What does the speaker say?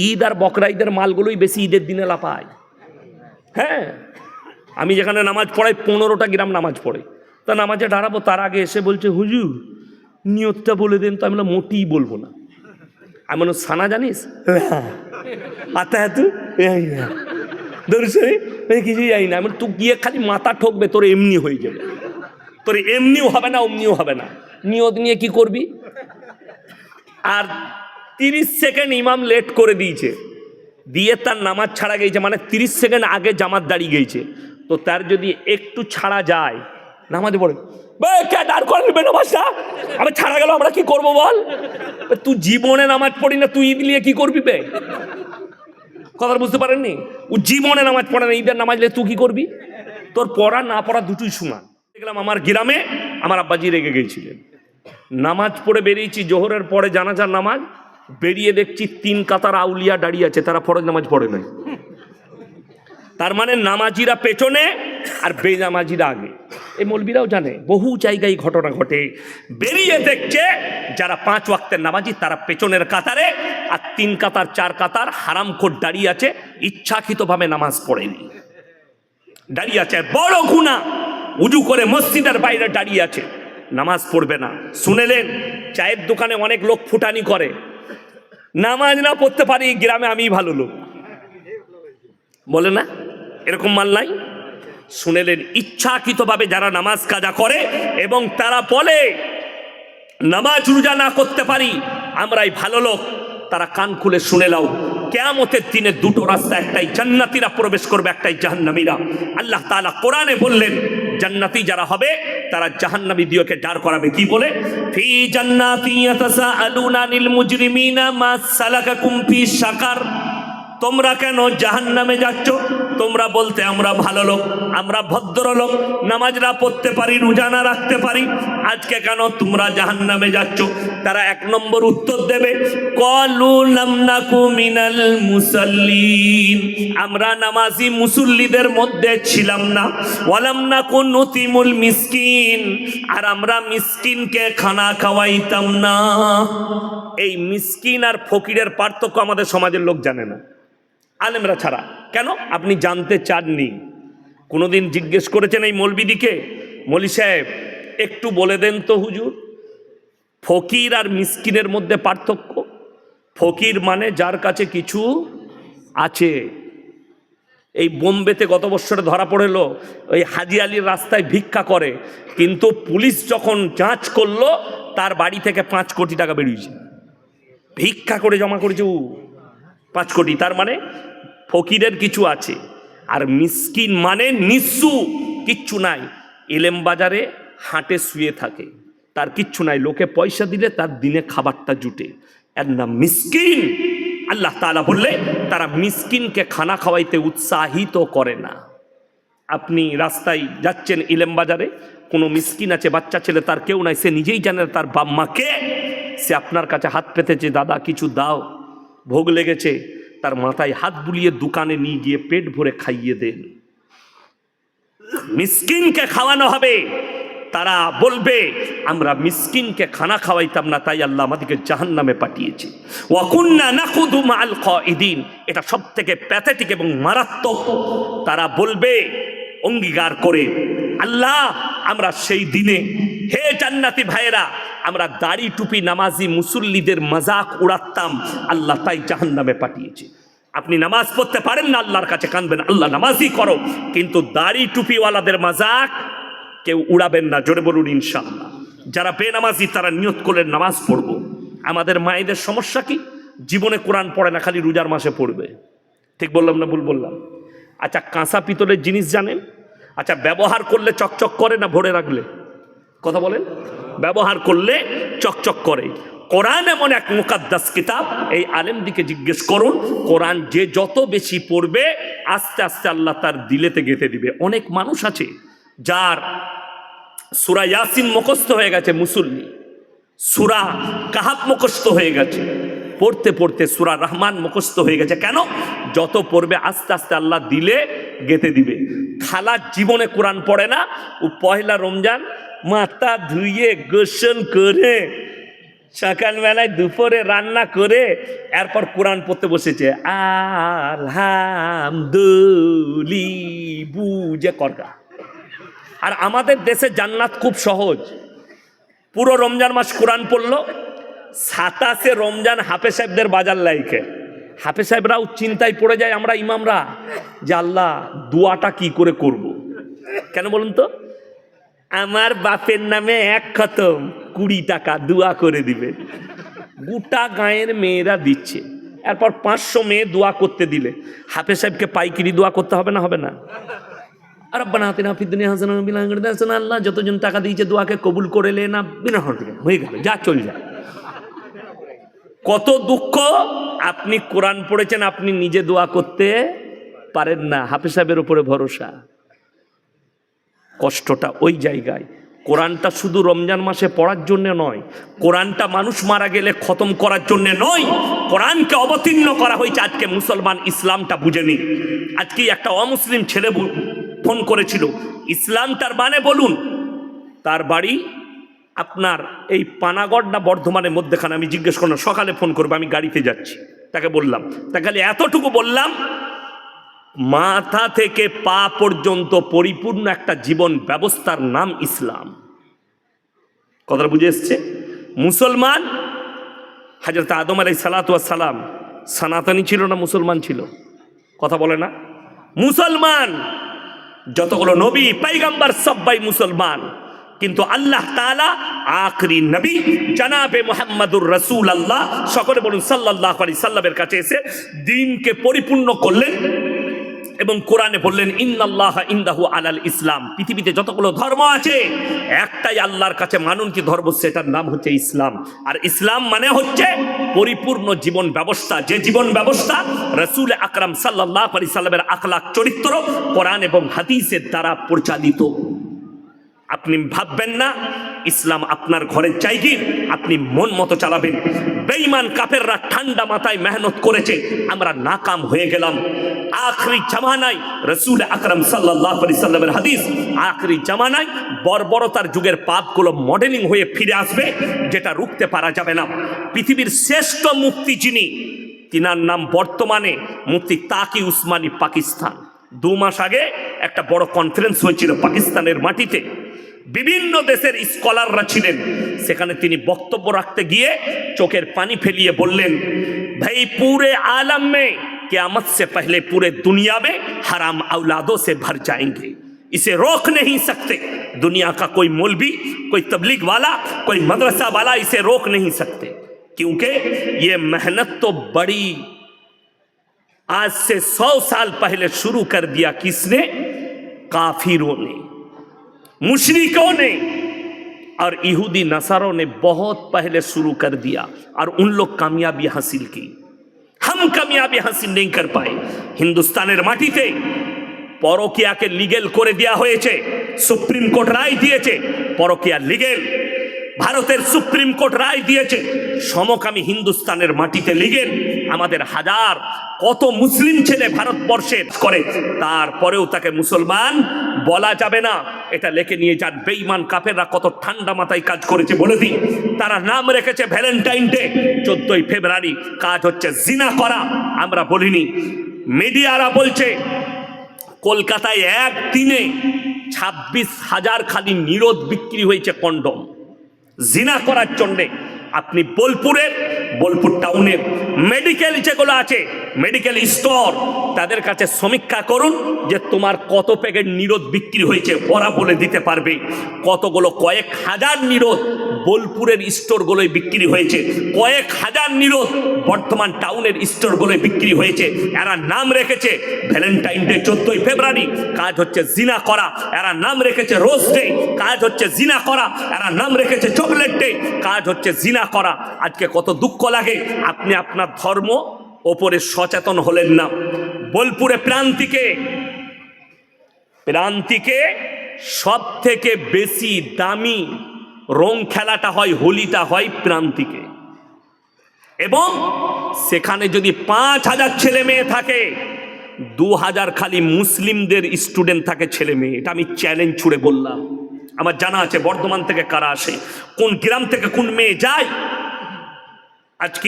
ঈদ আর বকরা ঈদের মালগুলোই বেশি ঈদের দিনে লাপায়। হ্যাঁ, আমি যেখানে নামাজ পড়াই 15টা গ্রাম নামাজ পড়ে, তা নামাজে দাঁড়াবো তার আগে এসে বলছে হুজুর নিয়তটা বলে দেন। তো আমি মোটেই বলবো না। আমি বললাম সানা জানিস? আতা হ্যাঁ তুই কিছুই জানি না। আমি তুই গিয়ে খালি মাথা ঠকবে, তোর এমনি হয়ে যাবে, তোর এমনিও হবে না অমনিও হবে না। নিয়ত নিয়ে কি করবি? আর 30 সেকেন্ড ইমাম লেট করে দিয়েছে, দিয়ে তার নামাজ ছাড়া গেছে, মানে 30 সেকেন্ড আগে জামাত দাঁড়িয়ে গেছে। তো তার যদি একটু ছাড়া যায় নামাজে পড়ে আমি ছাড়া গেল, আমরা কি করবো বল? তুই জীবনে নামাজ পড়ি না, তুই ঈদ নিয়ে কি করবি বে? কথা বুঝতে পারেননি? ও জীবনে নামাজ পড়ে না, ঈদের নামাজ নিয়ে তুই কি করবি? তোর পড়া না পড়া দুটোই সমান। দেখলাম আমার গ্রামে আমার আব্বাজি রেগে গিয়েছিলেন। নামাজ পড়ে বেরিয়েছি, জোহরের পরে জানাজার নামাজ, বেরিয়ে দেখছি 3 কাতার আউলিয়া দাঁড়িয়ে আছে, তারা ফরজ নামাজ পড়ে নাই। তার মানে নামাজিরা পেছনে আর বেনামাজিরা আগে। এই মৌলবীরাও জানে, বহু জায়গায় ঘটনা ঘটে। বেরিয়ে দেখছে যারা 5 ওয়াক্তের নামাজি তারা পেছনের কাতারে, আর 3 কাতার 4 কাতার হারামখোর দাঁড়িয়ে আছে, ইচ্ছাকৃতভাবে নামাজ পড়েনি, দাঁড়িয়ে আছে। বড় গুনাহ, উজু করে মসজিদের বাইরে দাঁড়িয়ে আছে, নামাজ পড়বে না। শুনেলেন চায়ের দোকানে অনেক লোক ফুটানি করে, নামাজ না পড়তে পারি, গ্রামে আমি ভালো লোক বলে না, এরকম মাল নাই? শুনেলেন ইচ্ছাকৃতভাবে যারা নামাজ কাজা করে এবং তারা বলে নামাজ রোজা না করতে পারি, আমরাই ভালো লোক, তারা কান খুলে শুনে নাও, কিয়ামতের দিনে দুটো রাস্তা, একটাই জান্নাতীরা প্রবেশ করবে, একটাই জাহান্নামীরা। আল্লাহ তাআলা কোরআনে বললেন জান্নাতি যারা হবে তারা জাহান্নামী দিওকে দাঁড় করাবে। কি বলে? ফি জান্নাতি ইয়াতাসাআলুনা আনিল মুজরিমিনা মা সালাকাকুম ফি সাকার। তোমরা কেন জাহান্নামে যাচ্ছ? তোমরা বলতে আমরা ভালো লোক, আমরা ভদ্রলোক, নামাজ না পড়তে পারি, রোজা না রাখতে পারি, আজকে কেন তোমরা জাহান্নামে যাচ্ছ? তারা 1 নম্বর উত্তর দেবে, ক্বালু লাম নাকু মিনাল মুসাল্লিন, আমরা নামাজি মুসল্লিদের মধ্যে ছিলাম না, ওয়ালাম নাকু নুতিমুল মিসকিন, আর আমরা মিসকিনকে খানা খাওয়াইতাম না। এই মিসকিন আর ফকিরের পার্থক্য আমাদের সমাজের লোক জানে না, আলেমরা ছাড়া। কেন? আপনি জানতে চাননি। কোনোদিন জিজ্ঞেস করেছেন এই মৌলবিদিকে, মৌলি সাহেব একটু বলে দেন তো হুজুর, ফকির আর মিসকিনের মধ্যে পার্থক্য? ফকির মানে যার কাছে কিছু আছে। এই বোম্বেতে গত বছরে ধরা পড়েলো, ওই হাজি আলীর রাস্তায় ভিক্ষা করে, কিন্তু পুলিশ যখন যাঁচ করলো তার বাড়ি থেকে 5 কোটি টাকা বেরিয়েছে, ভিক্ষা করে জমা করেছে 5 কোটি। তার মানে ফকিরের কিছু আছে। আর মিসকিন মানে নিঃস্ব, কিচ্ছু নাই, এলেম বাজারে হাটে শুয়ে থাকে, তার কিচ্ছু নাই, লোকে পয়সা দিলে তার দিনে খাবারটা জুটে, এর নাম মিসকিন। আল্লাহ তাআলা বললে তারা মিসকিনকে খানা খাওয়াইতে উৎসাহিত করে না। আপনি রাস্তায় যাচ্ছেন ইলেম বাজারে, কোনো মিসকিন আছে, বাচ্চা ছেলে, তার কেউ নাই, সে নিজেই জানে তার বাপ মাকে, সে আপনার কাছে হাত পেতেছে, দাদা কিছু দাও, ভোগ লেগেছে, তার মাথায় হাত বুলিয়ে দোকানে নিয়ে গিয়ে পেট ভরে খাইয়ে দেন। মিসকিনকে খাওয়ানো হবে, তারা বলবে আমরা মিসকিনকে খানা খাওয়াইতাম না, তাই আল্লাহ আমাদেরকে জাহান্নামে পাঠিয়েছে। ওয়া কুন্না নাখুদু মাআল কাঈদিন, এটা সবথেকে প্যাথেটিক এবং মারাত্মক। তারা বলবে অঙ্গীকার করে, আল্লাহ আমরা সেই দিনে, হে জান্নাতি ভাইয়েরা, আমরা দাড়ি টুপি নামাজি মুসল্লিদের মজাক উড়াতাম, আল্লাহ তাই জাহান্নামে পাঠিয়েছে। আপনি নামাজ পড়তে পারেন না, আল্লাহর কাছে কাঁদবেন, আল্লাহ নামাজই করো, কিন্তু দাড়ি টুপিওয়ালাদের মজাক কেউ উড়াবেন না। জোরে বলুন ইনশাআল্লাহ। যারা বেনামাজি তারা নিয়ত করলেন নামাজ পড়বো। আমাদের মায়েদের সমস্যা কি? জীবনে কোরআন পড়ে না, খালি রোজার মাসে পড়বে। ঠিক বললাম না ভুল বললাম? আচ্ছা, কাঁসা পিতলের জিনিস জানেন? আচ্ছা, ব্যবহার করলে চকচক করে না ভরে রাখলে? কথা বলেন। ব্যবহার করলে চকচক করে। কোরআন এমন এক মুকাদ্দাস কিতাব, এই আলেমদিকে জিজ্ঞেস করুন, কোরআন যে যত বেশি পড়বে আস্তে আস্তে আল্লাহ তার দিলেতে গেঁথে দিবে। অনেক মানুষ আছে যার সূরা ইয়াসিন মুখস্থ হয়ে গেছে, মুসল্লি, সূরা কাহাফ মুখস্থ হয়ে গেছে, পড়তে পড়তে সূরা রহমান মুখস্থ হয়ে গেছে। কেন? যত পড়বে আস্তে আস্তে আল্লাহ দিলে গেঁথে দিবে। খালা জীবনে কোরআন পড়ে না, ও পয়লা রমজান মাথা ধুয়ে গোসল করে সকালবেলায় দুপুরে রান্না করে এরপর কোরআন পড়তে বসেছে, আলহামদুলিল্লাহ বুঝে করগা। আর আমাদের দেশে জান্নাত খুব সহজ। পুরো রমজান মাস কোরআন পড়লো, 27 রমজান হাফেজ সাহেবদের বাজার লাইকে। হাফেজ সাহেবরাও চিন্তায় পড়ে যায় আমরা ইমামরা, যে আল্লাহ দোয়াটা কি করে করব। কেন বলুন তো? আমার বাপের নামে 1 খতম 20 টাকা দোয়া করে দিবেন। গোটা গাঁয়ের মেয়েরা দিচ্ছে। এরপর 500 মেয়ে দোয়া করতে দিলে হাফেজ সাহেবকে পাইকিরি দোয়া করতে হবে না? হবে না? আর রব্বানা আতিনা ফিদ দুনিয়া হাসানাতাও ওয়া ফিল আখিরাতি হাসানাতাও, আল্লাহ যতজন টাকা দিয়েছে দোয়াকে কবুল করে লে না, বিনা হয়ে গেল, যা চল যা। কত দুঃখ, আপনি কোরআন পড়েছেন, আপনি নিজে দোয়া করতে পারেন না, হাফেজ সাহেবের উপরে ভরসা। কষ্টটা ওই জায়গায়। কোরআনটা শুধু রমজান মাসে পড়ার জন্য নয়, কোরআনটা মানুষ মারা গেলে খতম করার জন্য নয়, কোরআনকে অবতীর্ণ করা হয়েছে আজকে মুসলমান ইসলামটা বুঝেনি। আজকে একটা অমুসলিম ছেলে ফোন করেছিল, ইসলামটার মানে বলুন। তার বাড়ি আপনার এই পানাগড় না বর্ধমানের মধ্যেখানে। আমি জিজ্ঞেস করলাম, সকালে ফোন করবো, আমি গাড়িতে যাচ্ছি। তাকে বললাম, তাকে এতটুকু বললাম, মাথা থেকে পা পর্যন্ত পরিপূর্ণ একটা জীবন ব্যবস্থার নাম ইসলাম। কথাটা বুঝে এসছে? মুসলমান হযরত আদম আলাইহিস সালাতু ওয়াস সালাম সনাতনী ছিল না মুসলমান ছিল? কথা বলে না? মুসলমান। যতগুলো নবী পয়গম্বর সবাই মুসলমান, কিন্তু আল্লাহ তাআলা আখরি নবী জনাবে মুহাম্মদুর রাসূলুল্লাহ, সকলে বলুন সাল্লাল্লাহু আলাইহি সাল্লামের কাছে এসে দ্বীনকে পরিপূর্ণ করলেন এবং কোরআনে বললেন ইন্নাল্লাহা ইনদাহু আলাল ইসলাম। পৃথিবীতে যতগুলো ধর্ম আছে একটাই আল্লাহর কাছে মাননীয় ধর্ম, সেটার নাম হচ্ছে ইসলাম। আর ইসলাম মানে হচ্ছে পরিপূর্ণ জীবন ব্যবস্থা, যে জীবন ব্যবস্থা রাসূল আকরাম সাল্লাল্লাহু আলাইহি সাল্লামের আখলাক চরিত্র কোরআন এবং হাদিসের দ্বারা পরিচালিত। আপনি ভাববেন না ইসলাম আপনার ঘরের জায়গির, আপনি মন মতো চালাবেন। বেঈমান কাফেররা ঠান্ডা মাথায় মেহনত করেছে, আমরা নাকাম হয়ে গেলাম। আখরি জামানায় রাসূল আকরাম সাল্লাল্লাহু আলাইহি সাল্লামের হাদিস, আখরি জামানায় বর্বরতার যুগের পাপগুলো মডেলিং হয়ে ফিরে আসবে, যেটা রুখতে পারা যাবে না। পৃথিবীর শ্রেষ্ঠ মুফতি যিনি, তিনার নাম বর্তমানে মুফতি তাকি উসমানী, পাকিস্তান। 2 মাস আগে একটা বড় কনফারেন্স হয়েছিল পাকিস্তানের মাটিতে, বিভিন্ন দেশের স্কলাররা ছিলেন সেখানে। তিনি বক্তব্য রাখতে গিয়ে চোখের পানি ফেলিয়ে বললেন, ভাই पूरे आलम में क़यामत से पहले पूरे दुनिया में हराम औलादों से भर जाएंगे, इसे रोक नहीं सकते। दुनिया का कोई मौलवी, कोई तबलीग वाला, कोई मदरसा वाला इसे रोक नहीं सकते, क्योंकि ये मेहनत तो बड़ी आज से 100 साल पहले शुरू कर दिया। किसने? काफिरों ने, मुशरिकों ने और यहूदी नसारों ने बहुत पहले शुरू कर दिया, और उन लोग कामयाबी हासिल की, हम कामयाबी हासिल नहीं कर पाए। हिंदुस्तानेर माटीते পরকিয়াকে লিগেল করে দেওয়া হয়েছে, সুপ্রিম কোর্ট রায় দিয়েছে পরকিয়া লিগেল। ভারতের সুপ্রিম কোর্ট রায় দিয়েছে সমকামী হিন্দুস্তানের মাটিতে লিগেল। আমাদের হাজার কত মুসলিম ছেলে ভারতবর্ষে করে, তারপরেও তাকে মুসলমান বলা যাবে না। এটা লিখে নিয়ে যান। বেঈমান কাফেররা কত ঠান্ডা মাথায় কাজ করেছে বলে দিই। তারা নাম রেখেছে ভ্যালেন্টাইন ডে, 14ই ফেব্রুয়ারি, কাজ হচ্ছে জিনা করা। আমরা বলিনি, মিডিয়ারা বলছে কলকাতায় একদিনে 26,000 খালি নিরোধ বিক্রি হয়েছে কন্ডম জিনা করার জন্যে। আপনি বোলপুর টাউনের মেডিকেল যেগুলো আছে, মেডিকেল স্টোর, তাদের কাছে সমীক্ষা করুন যে তোমার কত প্যাকেট নিরোধ বিক্রি হয়েছে, ওরা বলে দিতে পারবে। কতগুলো, কয়েক হাজার নিরোধ বোলপুরের স্টোরগুলোয় বিক্রি হয়েছে, কয়েক হাজার নিরোধ বর্তমান টাউনের স্টোরগুলোয় বিক্রি হয়েছে। এরা নাম রেখেছে ভ্যালেন্টাইন ডে 14ই ফেব্রুয়ারি, কাজ হচ্ছে জিনা করা। এরা নাম রেখেছে রোজ ডে, কাজ হচ্ছে জিনা করা। এরা নাম রেখেছে চকলেট ডে, কাজ হচ্ছে জিনা করা। আজকে কত দুঃখ লাগে, আপনি আপনার ধর্ম ওপরে সচেতন হলেন না। বোলপুরে প্রান্তিকে সব থেকে বেশি দামি রং খেলাটা হয়, হোলিটা হয় প্রান্তিকে, এবং সেখানে যদি 5,000 ছেলে মেয়ে থাকে, 2,000 খালি মুসলিমদের স্টুডেন্ট থাকে ছেলে মেয়ে। এটা আমি চ্যালেঞ্জ ছুড়ে বললাম। আমার জানা আছে বর্ধমান থেকে কারা আসে, কোন গ্রাম থেকে কোন মেয়ে যায়। আজকে